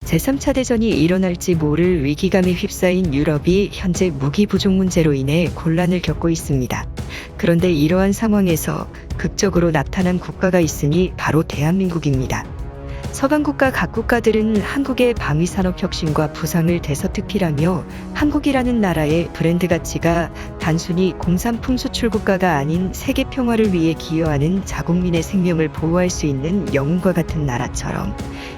제3차 대전이 일어날지 모를 위기감에 휩싸인 유럽이 현재 무기 부족 문제로 인해 곤란을 겪고 있습니다. 그런데 이러한 상황에서 극적으로 나타난 국가가 있으니 바로 대한민국입니다. 서방 국가 각 국가들은 한국의 방위산업 혁신과 부상을 대서특필하며 한국이라는 나라의 브랜드 가치가 단순히 공산품 수출 국가가 아닌 세계 평화를 위해 기여하는 자국민의 생명을 보호할 수 있는 영웅과 같은 나라처럼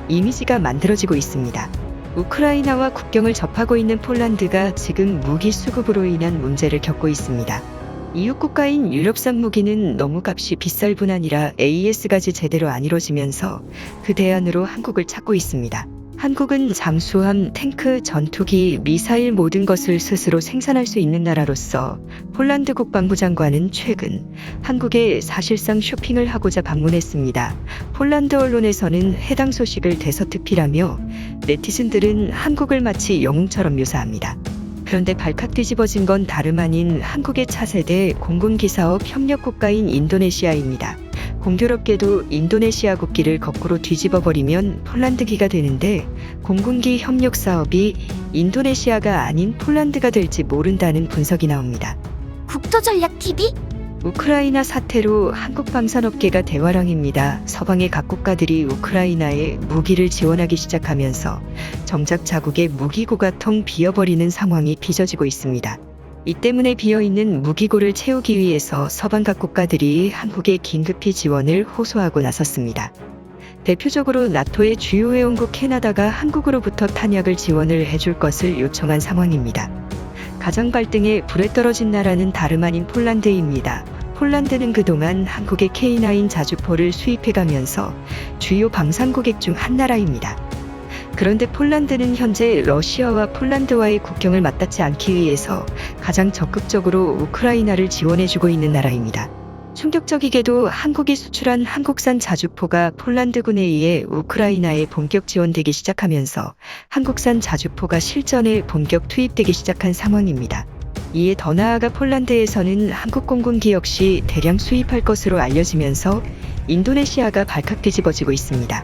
이미지가 만들어지고 있습니다. 우크라이나와 국경을 접하고 있는 폴란드가 지금 무기 수급으로 인한 문제를 겪고 있습니다. 이웃 국가인 유럽산 무기는 너무 값이 비쌀 뿐 아니라 AES까지 제대로 안 이루어지면서 그 대안으로 한국을 찾고 있습니다. 한국은 잠수함, 탱크, 전투기, 미사일 모든 것을 스스로 생산할 수 있는 나라로서 폴란드 국방부 장관은 최근 한국에 사실상 쇼핑을 하고자 방문했습니다. 폴란드 언론에서는 해당 소식을 대서특필하며 네티즌들은 한국을 마치 영웅처럼 묘사합니다. 그런데 발칵 뒤집어진 건 다름 아닌 한국의 차세대 공군기 사업 협력 국가인 인도네시아입니다. 공교롭게도 인도네시아 국기를 거꾸로 뒤집어 버리면 폴란드기가 되는데 공군기 협력 사업이 인도네시아가 아닌 폴란드가 될지 모른다는 분석이 나옵니다. 국토전략TV? 우크라이나 사태로 한국 방산업계가 대화랑입니다. 서방의 각 국가들이 우크라이나에 무기를 지원하기 시작하면서 정작 자국의 무기고가 텅 비어버리는 상황이 빚어지고 있습니다. 이 때문에 비어있는 무기고를 채우기 위해서 서방 각 국가들이 한국에 긴급히 지원을 호소하고 나섰습니다. 대표적으로 나토의 주요 회원국 캐나다가 한국으로부터 탄약을 지원을 해줄 것을 요청한 상황입니다. 가장 발등에 불에 떨어진 나라는 다름 아닌 폴란드입니다. 폴란드는 그동안 한국의 K9 자주포를 수입해가면서 주요 방산 고객 중 한 나라입니다. 그런데 폴란드는 현재 러시아와 폴란드와의 국경을 맞닿지 않기 위해서 가장 적극적으로 우크라이나를 지원해주고 있는 나라입니다. 충격적이게도 한국이 수출한 한국산 자주포가 폴란드군에 의해 우크라이나에 본격 지원되기 시작하면서 한국산 자주포가 실전에 본격 투입되기 시작한 상황입니다. 이에 더 나아가 폴란드에서는 한국 공군기 역시 대량 수입할 것으로 알려지면서 인도네시아가 발칵 뒤집어지고 있습니다.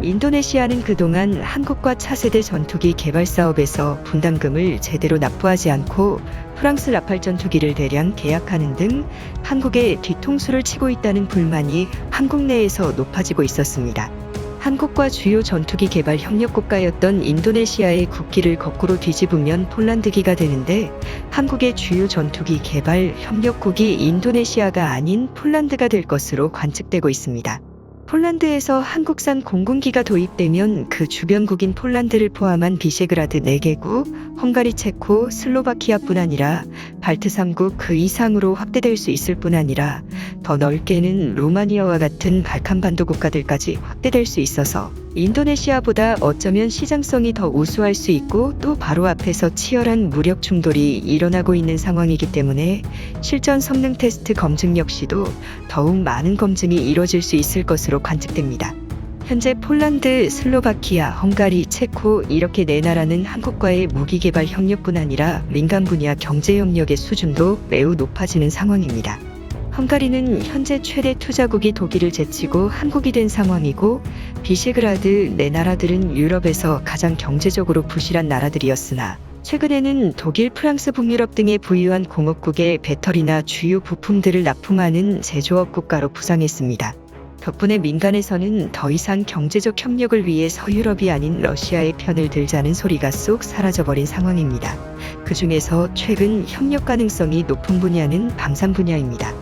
인도네시아는 그동안 한국과 차세대 전투기 개발 사업에서 분담금을 제대로 납부하지 않고 프랑스 라팔 전투기를 대량 계약하는 등 한국에 뒤통수를 치고 있다는 불만이 한국 내에서 높아지고 있었습니다. 한국과 주요 전투기 개발 협력 국가였던 인도네시아의 국기를 거꾸로 뒤집으면 폴란드기가 되는데 한국의 주요 전투기 개발 협력국이 인도네시아가 아닌 폴란드가 될 것으로 관측되고 있습니다. 폴란드에서 한국산 공군기가 도입되면 그 주변국인 폴란드를 포함한 비셰그라드 4개국, 헝가리, 체코, 슬로바키아뿐 아니라 발트 3국 그 이상으로 확대될 수 있을 뿐 아니라 더 넓게는 로마니아와 같은 발칸반도 국가들까지 확대될 수 있어서 인도네시아보다 어쩌면 시장성이 더 우수할 수 있고 또 바로 앞에서 치열한 무력 충돌이 일어나고 있는 상황이기 때문에 실전 성능 테스트 검증 역시도 더욱 많은 검증이 이뤄질 수 있을 것으로 관측됩니다. 현재 폴란드, 슬로바키아, 헝가리, 체코 이렇게 4나라는 한국과의 무기개발 협력뿐 아니라 민간 분야 경제협력의 수준도 매우 높아지는 상황입니다. 헝가리는 현재 최대 투자국이 독일을 제치고 한국이 된 상황이고 비셰그라드 4나라들은 유럽에서 가장 경제적으로 부실한 나라들이었으나 최근에는 독일, 프랑스, 북유럽 등의 부유한 공업국의 배터리나 주요 부품들을 납품하는 제조업 국가로 부상했습니다. 덕분에 민간에서는 더 이상 경제적 협력을 위해 서유럽이 아닌 러시아의 편을 들자는 소리가 쏙 사라져버린 상황입니다. 그 중에서 최근 협력 가능성이 높은 분야는 방산 분야입니다.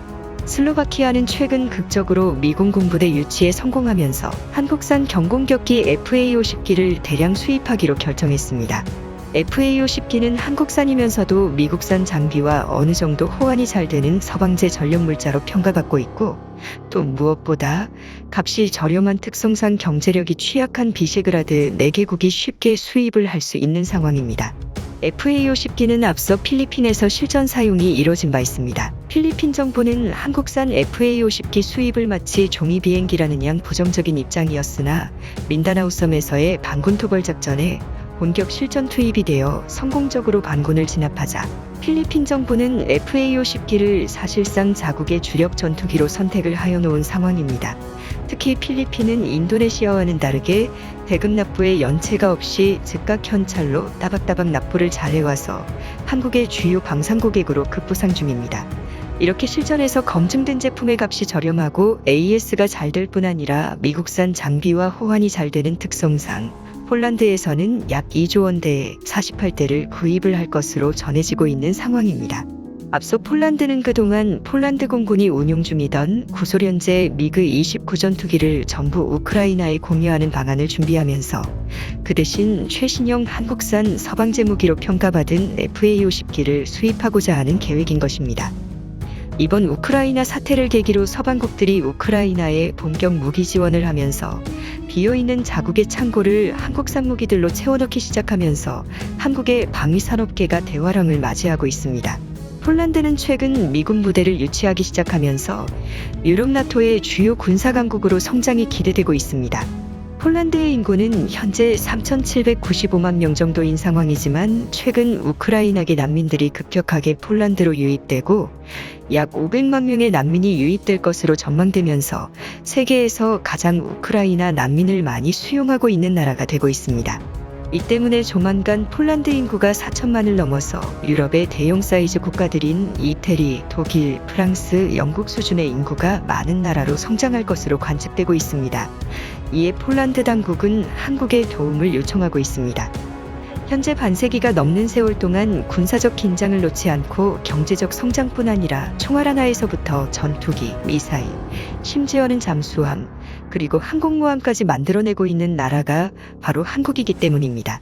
슬로바키아는 최근 극적으로 미군 군부대 유치에 성공하면서 한국산 경공격기 FA-50기를 대량 수입하기로 결정했습니다. FA-50기는 한국산이면서도 미국산 장비와 어느 정도 호환이 잘 되는 서방제 전력물자로 평가받고 있고 또 무엇보다 값이 저렴한 특성상 경제력이 취약한 비셰그라드 4개국이 쉽게 수입을 할 수 있는 상황입니다. FA-50기는 앞서 필리핀에서 실전 사용이 이뤄진 바 있습니다. 필리핀 정부는 한국산 FA-50기 수입을 마치 종이 비행기라는 양 부정적인 입장이었으나 민다나오 섬에서의 반군 토벌 작전에 본격 실전 투입이 되어 성공적으로 반군을 진압하자 필리핀 정부는 FA-50기를 사실상 자국의 주력 전투기로 선택을 하여 놓은 상황입니다. 특히 필리핀은 인도네시아와는 다르게 배급 납부에 연체가 없이 즉각 현찰로 따박따박 납부를 잘해와서 한국의 주요 방산 고객으로 급부상 중입니다. 이렇게 실전에서 검증된 제품의 값이 저렴하고 AS가 잘 될 뿐 아니라 미국산 장비와 호환이 잘 되는 특성상 폴란드에서는 약 2조 원대의 48대를 구입을 할 것으로 전해지고 있는 상황입니다. 앞서 폴란드는 그동안 폴란드 공군이 운용 중이던 구소련제 미그 29 전투기를 전부 우크라이나에 공유하는 방안을 준비하면서 그 대신 최신형 한국산 서방제 무기로 평가받은 FA-50기를 수입하고자 하는 계획인 것입니다. 이번 우크라이나 사태를 계기로 서방국들이 우크라이나에 본격 무기 지원을 하면서 비어있는 자국의 창고를 한국산 무기들로 채워넣기 시작하면서 한국의 방위산업계가 대화랑을 맞이하고 있습니다. 폴란드는 최근 미군 부대를 유치하기 시작하면서 유럽 나토의 주요 군사 강국으로 성장이 기대되고 있습니다. 폴란드의 인구는 현재 3,795만 명 정도인 상황이지만 최근 우크라이나계 난민들이 급격하게 폴란드로 유입되고 약 500만 명의 난민이 유입될 것으로 전망되면서 세계에서 가장 우크라이나 난민을 많이 수용하고 있는 나라가 되고 있습니다. 이 때문에 조만간 폴란드 인구가 4천만을 넘어서 유럽의 대형 사이즈 국가들인 이태리, 독일, 프랑스, 영국 수준의 인구가 많은 나라로 성장할 것으로 관측되고 있습니다. 이에 폴란드 당국은 한국의 도움을 요청하고 있습니다. 현재 반세기가 넘는 세월 동안 군사적 긴장을 놓지 않고 경제적 성장뿐 아니라 총알 하나에서부터 전투기, 미사일, 심지어는 잠수함, 그리고 항공모함까지 만들어내고 있는 나라가 바로 한국이기 때문입니다.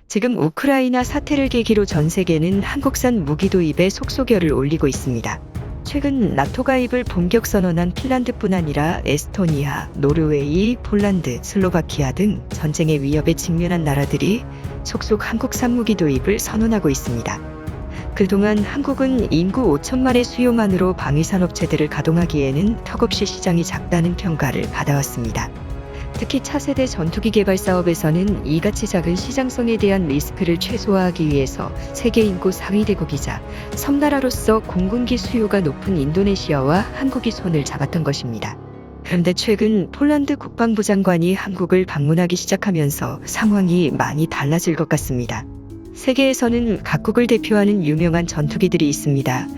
지금 우크라이나 사태를 계기로 전 세계는 한국산 무기 도입에 속소결을 올리고 있습니다. 최근 나토 가입을 본격 선언한 핀란드뿐 아니라 에스토니아, 노르웨이, 폴란드, 슬로바키아 등 전쟁의 위협에 직면한 나라들이 속속 한국산 무기 도입을 선언하고 있습니다. 그동안 한국은 인구 5천만의 수요만으로 방위산업체들을 가동하기에는 턱없이 시장이 작다는 평가를 받아왔습니다. 특히 차세대 전투기 개발 사업에서는 이같이 작은 시장성에 대한 리스크를 최소화하기 위해서 세계 인구 상위 대국이자 섬나라로서 공군기 수요가 높은 인도네시아와 한국이 손을 잡았던 것입니다. 그런데 최근 폴란드 국방부 장관이 한국을 방문하기 시작하면서 상황이 많이 달라질 것 같습니다. 세계에서는 각국을 대표하는 유명한 전투기들이 있습니다.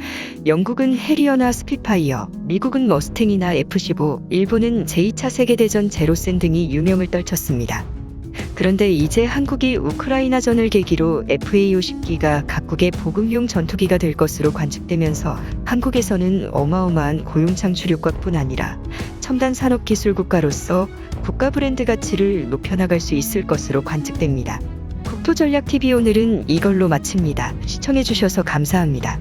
영국은 해리어나 스피파이어, 미국은 머스탱이나 F-15, 일본은 제2차 세계대전 제로센 등이 유명을 떨쳤습니다. 그런데 이제 한국이 우크라이나전을 계기로 FA-50기가 각국의 보급용 전투기가 될 것으로 관측되면서 한국에서는 어마어마한 고용 창출 효과뿐 아니라 첨단 산업 기술 국가로서 국가 브랜드 가치를 높여나갈 수 있을 것으로 관측됩니다. 국토전략TV 오늘은 이걸로 마칩니다. 시청해주셔서 감사합니다.